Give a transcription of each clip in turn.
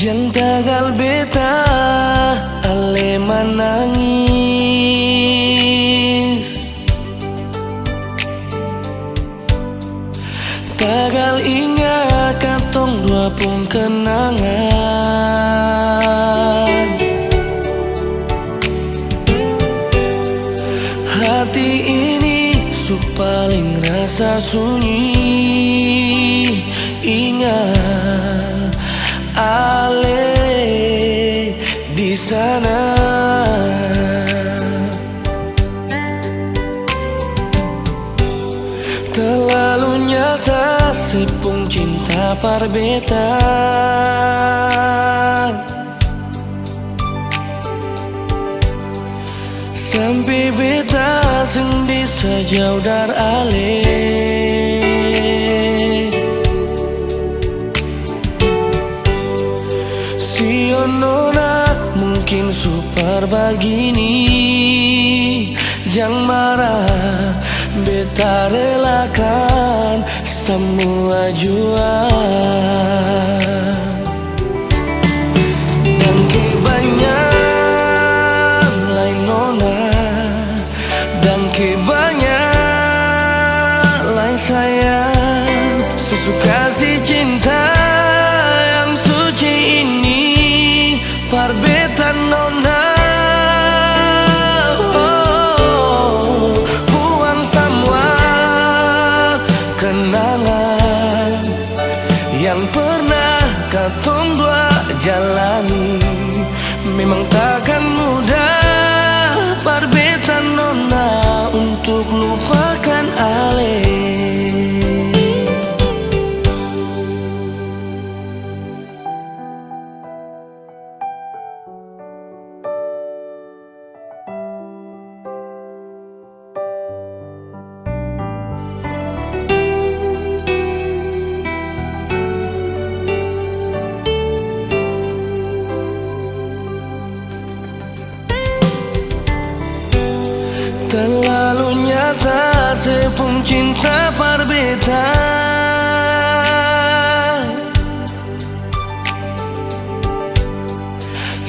Jang tagal beta ale manangis, tagal ingat katong dua pun kenangan. Hati ini paling rasa sunyi, ingat ale di sana. Terlalu nyata sepung cinta parbeta, sampai beta seng bisa jauh dari ale. Si nona mungkin super begini, jangan marah, beta relakan semua jua. Dan kebanyak lain nona, dan kebanyak lain sayang, sesuka si cinta yang suci ini parbetan nona. Buang semua kenangan yang pernah katong dua jalani. Memang takkan mudah parbetan nona untuk lupakan ale. Terlalu nyata sepung cinta parbeta,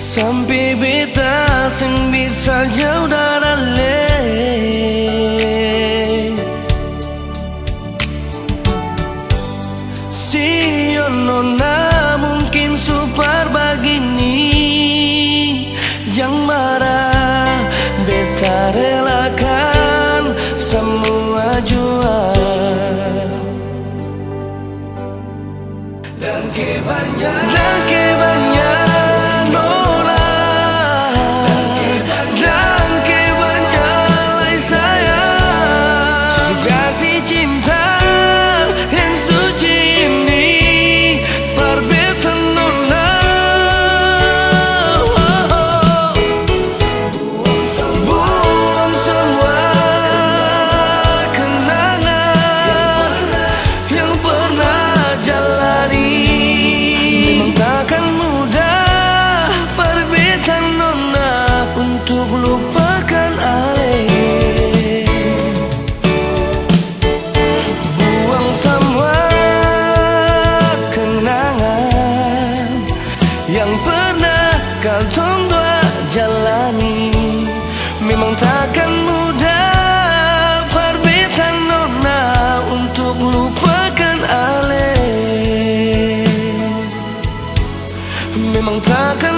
sampai beta seng bisa jauh dari ale. Si nona mungkin super begini, jangan marah, beta relakan semua jua. Dan kebanyak nona, dan kebanyak lain sayang, suka si cinta yang suci ini parbetan nona. Buang semua kenangan yang pernah jalani. Memang takkan mudah parbetan nona untuk lupakan ale. Buang semua kenangan yang pernah katong dua jalani. Memang takkan mudah parbetan nona untuk lupakan ale. Memang takkan